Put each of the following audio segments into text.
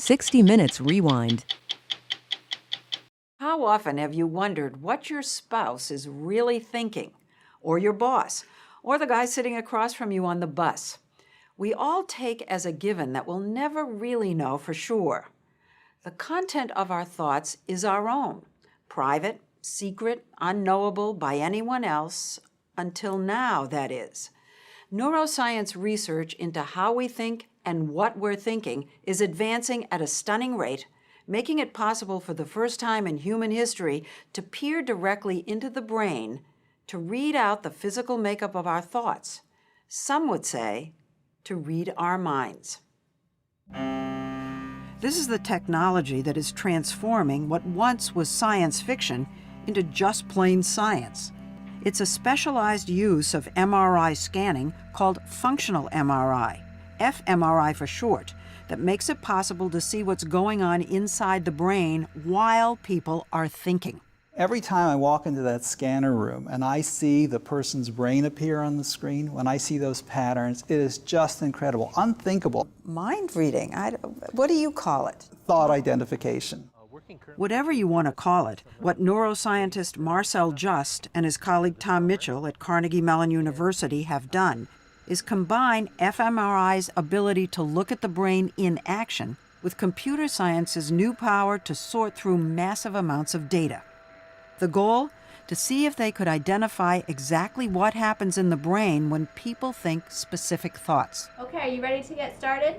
60 Minutes Rewind. How often have you wondered what your spouse is really thinking, or your boss, or the guy sitting across from you on the bus? We all take as a given that we'll never really know for sure. The content of our thoughts is our own, private, secret, unknowable by anyone else, until now, that is. Neuroscience research into how we think and what we're thinking is advancing at a stunning rate, making it possible for the first time in human history to peer directly into the brain to read out the physical makeup of our thoughts. Some would say, to read our minds. This is the technology that is transforming what once was science fiction into just plain science. It's a specialized use of MRI scanning called functional MRI, fMRI for short, that makes it possible to see what's going on inside the brain while people are thinking. Every time I walk into that scanner room and I see the person's brain appear on the screen, when I see those patterns, it is just incredible, unthinkable. Mind reading, what do you call it? Thought identification. Whatever you want to call it, what neuroscientist Marcel Just and his colleague Tom Mitchell at Carnegie Mellon University have done is combine fMRI's ability to look at the brain in action with computer science's new power to sort through massive amounts of data. The goal? To see if they could identify exactly what happens in the brain when people think specific thoughts. Okay, are you ready to get started?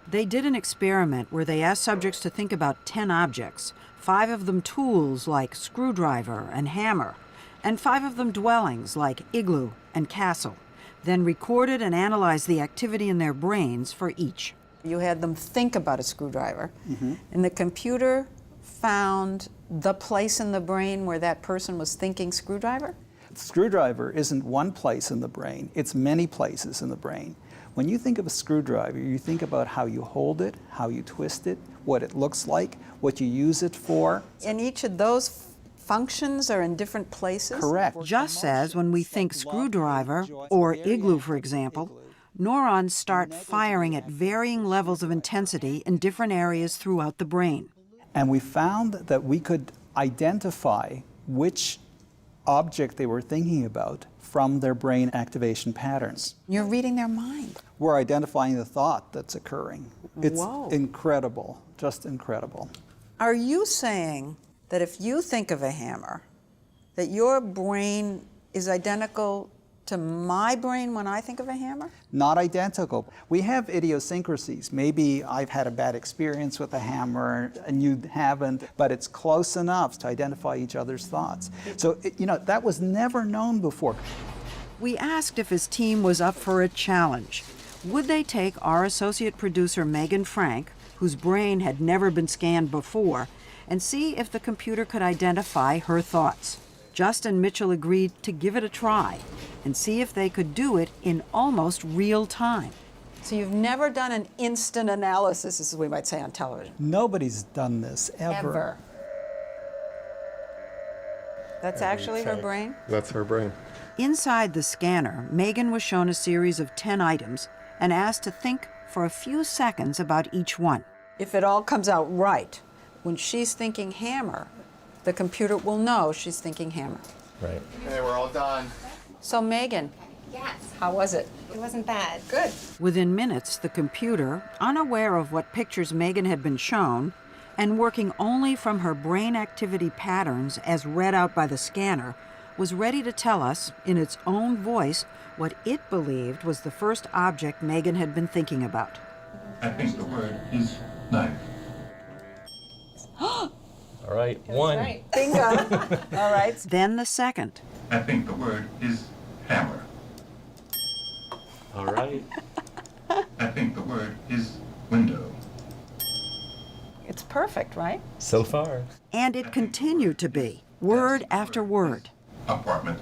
They did an experiment where they asked subjects to think about 10 objects, 5 of them tools like screwdriver and hammer, and 5 of them dwellings like igloo and castle, then recorded and analyzed the activity in their brains for each. You had them think about a screwdriver, and the computer found the place in the brain where that person was thinking screwdriver? Screwdriver isn't one place in the brain, it's many places in the brain. When you think of a screwdriver, you think about how you hold it, how you twist it, what it looks like, what you use it for. And each of those functions are in different places? Correct. Just says when we think screwdriver, or igloo for example, neurons start firing at varying levels of intensity in different areas throughout the brain. And we found that we could identify which object they were thinking about from their brain activation patterns. You're reading their mind. We're identifying the thought that's occurring. It's Whoa. incredible, just incredible. Are you saying that if you think of a hammer, that your brain is identical to my brain when I think of a hammer? Not identical. We have idiosyncrasies. Maybe I've had a bad experience with a hammer and you haven't, but it's close enough to identify each other's thoughts. So, that was never known before. We asked if his team was up for a challenge. Would they take our associate producer, Megan Frank, whose brain had never been scanned before, and see if the computer could identify her thoughts? Just and Mitchell agreed to give it a try and see if they could do it in almost real time. So you've never done an instant analysis, as we might say on television? Nobody's done this ever. That's actually her brain? That's her brain. Inside the scanner, Megan was shown a series of 10 items and asked to think for a few seconds about each one. If it all comes out right, when she's thinking hammer, the computer will know she's thinking hammer. Right. Okay, we're all done. So Megan, Yes. how was it? It wasn't bad. Good. Within minutes, the computer, unaware of what pictures Megan had been shown, and working only from her brain activity patterns as read out by the scanner, was ready to tell us, in its own voice, what it believed was the first object Megan had been thinking about. I think the word is knife. All right, one. Right. Bingo. All right. Then the second. I think the word is hammer. All right. I think the word is window. It's perfect, right? So far. And it continued to be, word after word. Apartment.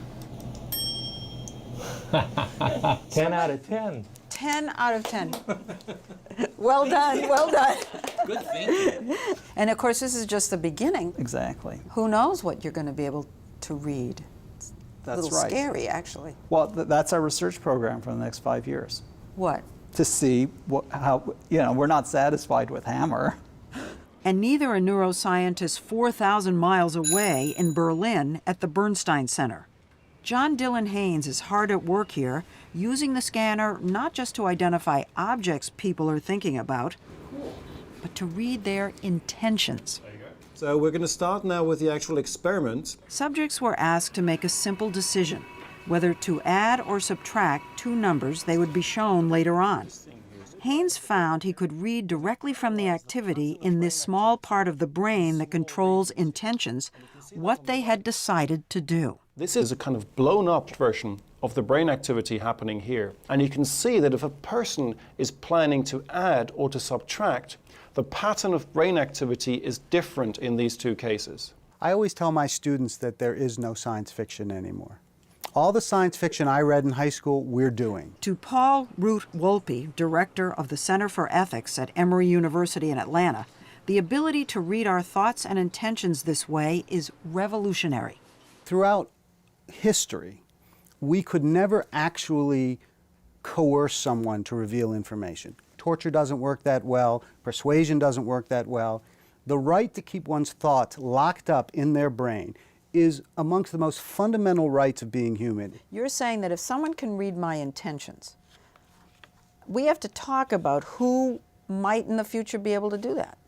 10 out of 10. 10 out of 10. Well done, well done. Good thinking. And of course, this is just the beginning. Exactly. Who knows what you're going to be able to read? It's That's a little right. scary, actually. Well, that's our research program for the next 5 years. What? To see how, we're not satisfied with hammer. and neither a neuroscientist 4,000 miles away in Berlin at the Bernstein Center. John Dylan Haynes is hard at work here, using the scanner not just to identify objects people are thinking about, but to read their intentions. So we're going to start now with the actual experiment. Subjects were asked to make a simple decision, whether to add or subtract two numbers they would be shown later on. Haynes found he could read directly from the activity in this small part of the brain that controls intentions what they had decided to do. This is a kind of blown up version of the brain activity happening here. And you can see that if a person is planning to add or to subtract, the pattern of brain activity is different in these two cases. I always tell my students that there is no science fiction anymore. All the science fiction I read in high school, we're doing. To Paul Root Wolpe, director of the Center for Ethics at Emory University in Atlanta, the ability to read our thoughts and intentions this way is revolutionary. Throughout history, we could never actually coerce someone to reveal information. Torture doesn't work that well. Persuasion doesn't work that well. The right to keep one's thoughts locked up in their brain is amongst the most fundamental rights of being human. You're saying that if someone can read my intentions, we have to talk about who might in the future be able to do that.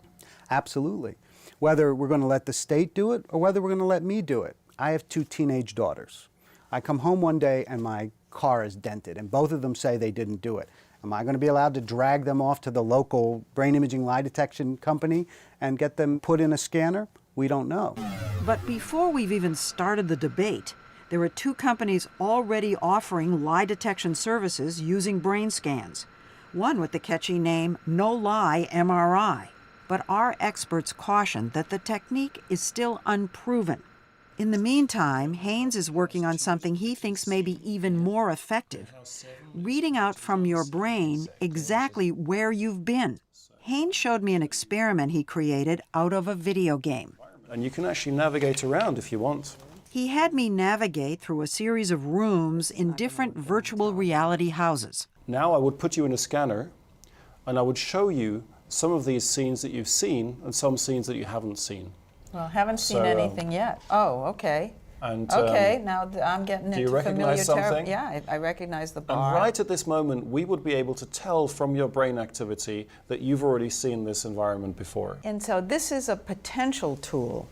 Absolutely. Whether we're going to let the state do it or whether we're going to let me do it. I have two teenage daughters. I come home one day and my car is dented, and both of them say they didn't do it. Am I going to be allowed to drag them off to the local brain imaging lie detection company and get them put in a scanner? We don't know. But before we've even started the debate, there are two companies already offering lie detection services using brain scans. One with the catchy name No Lie MRI. But our experts caution that the technique is still unproven. In the meantime, Haynes is working on something he thinks may be even more effective, reading out from your brain exactly where you've been. Haynes showed me an experiment he created out of a video game. And you can actually navigate around if you want. He had me navigate through a series of rooms in different virtual reality houses. Now I would put you in a scanner and I would show you some of these scenes that you've seen and some scenes that you haven't seen. Well, haven't seen So, anything yet. Oh, okay. And, Okay, now I'm getting do you into familiar recognize something? Yeah, I recognize the And bar. right at this moment, we would be able to tell from your brain activity that you've already seen this environment before. And so this is a potential tool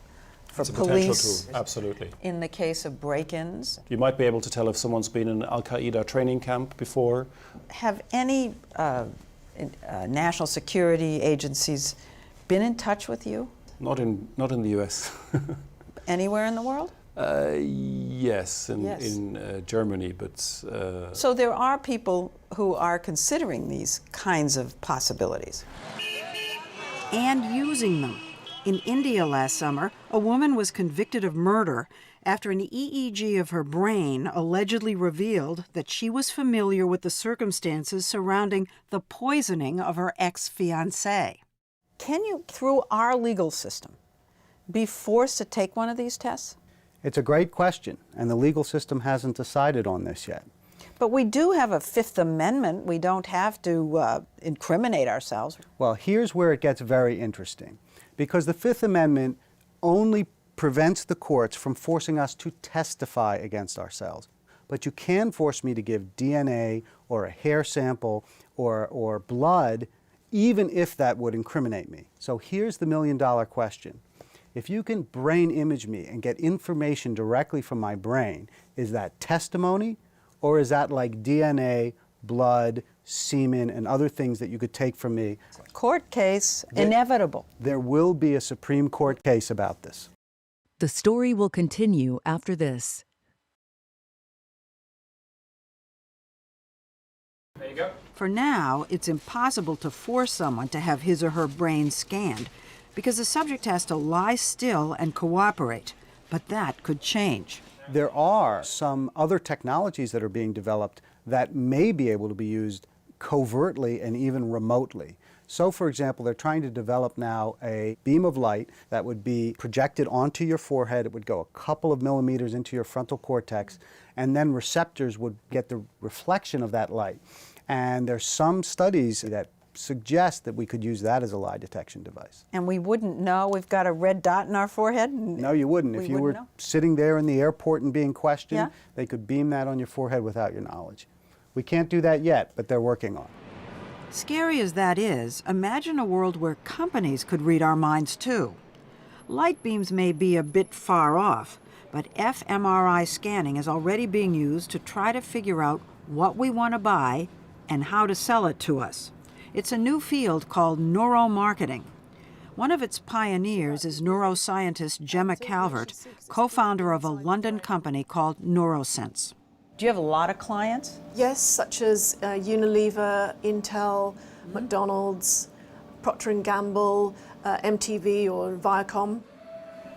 for It's a potential police tool, absolutely. in the case of break-ins. You might be able to tell if someone's been in an Al-Qaeda training camp before. Have any national security agencies been in touch with you Not in the US. anywhere in the world? Yes, Yes. in Germany, but So there are people who are considering these kinds of possibilities and using them. In India last summer, a woman was convicted of murder after an EEG of her brain allegedly revealed that she was familiar with the circumstances surrounding the poisoning of her ex-fiancé. Can you, through our legal system, be forced to take one of these tests? It's a great question, and the legal system hasn't decided on this yet. But we do have a Fifth Amendment. We don't have to incriminate ourselves. Well, here's where it gets very interesting, because the Fifth Amendment only prevents the courts from forcing us to testify against ourselves. But you can force me to give DNA or a hair sample or blood, even if that would incriminate me. So here's the million-dollar question. If you can brain image me and get information directly from my brain, is that testimony, or is that like DNA, blood, semen, and other things that you could take from me? Court case, inevitable. There will be a Supreme Court case about this. The story will continue after this. There you go. For now, it's impossible to force someone to have his or her brain scanned because the subject has to lie still and cooperate. But that could change. There are some other technologies that are being developed that may be able to be used covertly and even remotely. So, for example, they're trying to develop now a beam of light that would be projected onto your forehead. It would go a couple of millimeters into your frontal cortex, and then receptors would get the reflection of that light. And there's some studies that suggest that we could use that as a lie detection device. And we wouldn't know we've got a red dot in our forehead? No, you wouldn't. If you were know? sitting there in the airport and being questioned, Yeah. they could beam that on your forehead without your knowledge. We can't do that yet, but they're working on it. Scary as that is, imagine a world where companies could read our minds too. Light beams may be a bit far off, but fMRI scanning is already being used to try to figure out what we want to buy and how to sell it to us. It's a new field called neuromarketing. One of its pioneers is neuroscientist Gemma Calvert, co-founder of a London company called Neurosense. Do you have a lot of clients? Yes, such as Unilever, Intel, McDonald's, Procter & Gamble, MTV or Viacom.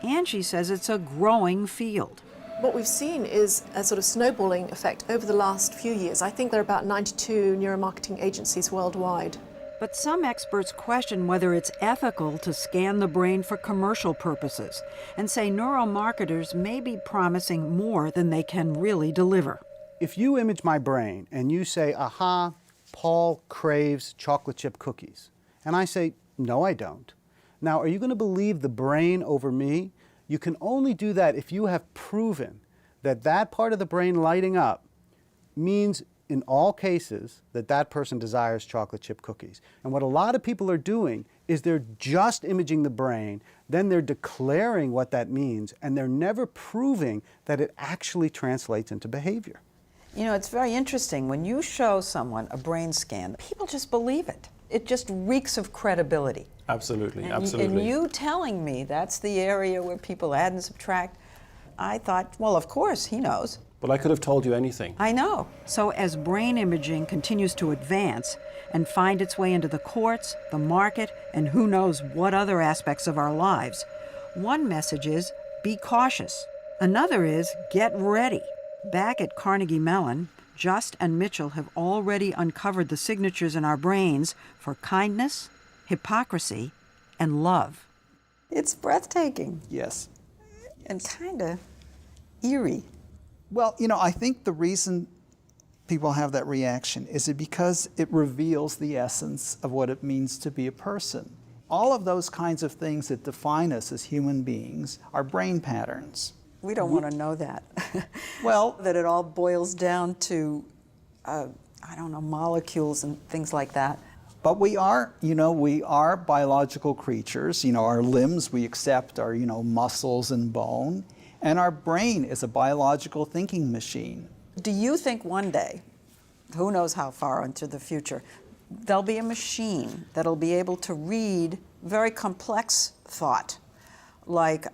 And she says it's a growing field. What we've seen is a sort of snowballing effect over the last few years. I think there are about 92 neuromarketing agencies worldwide. But some experts question whether it's ethical to scan the brain for commercial purposes and say neuromarketers may be promising more than they can really deliver. If you image my brain and you say, aha, Paul craves chocolate chip cookies, and I say, no, I don't. Now, are you going to believe the brain over me? You can only do that if you have proven that that part of the brain lighting up means in all cases that that person desires chocolate chip cookies. And what a lot of people are doing is they're just imaging the brain, then they're declaring what that means, and they're never proving that it actually translates into behavior. You know, it's very interesting. When you show someone a brain scan, people just believe it. It just reeks of credibility. Absolutely, And absolutely. And you telling me that's the area where people add and subtract, I thought, well, of course, he knows. But I could have told you anything. I know. So as brain imaging continues to advance and find its way into the courts, the market, and who knows what other aspects of our lives, one message is be cautious. Another is get ready. Back at Carnegie Mellon, Just and Mitchell have already uncovered the signatures in our brains for kindness, hypocrisy, and love. It's breathtaking Yes. and kind of eerie. Well, I think the reason people have that reaction is it because it reveals the essence of what it means to be a person. All of those kinds of things that define us as human beings are brain patterns. We don't want to know that. Well, that it all boils down to, molecules and things like that. but we are biological creatures. Our limbs we accept are, muscles and bone. And our brain is a biological thinking machine. Do you think one day, who knows how far into the future, there'll be a machine that'll be able to read very complex thought, like,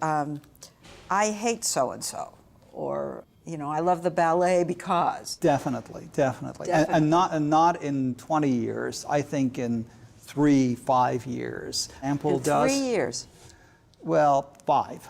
I hate so-and-so, or, I love the ballet because. Definitely. Definitely. And not in 20 years. I think in 3-5 years. Ample In does. 3 years. Well, 5.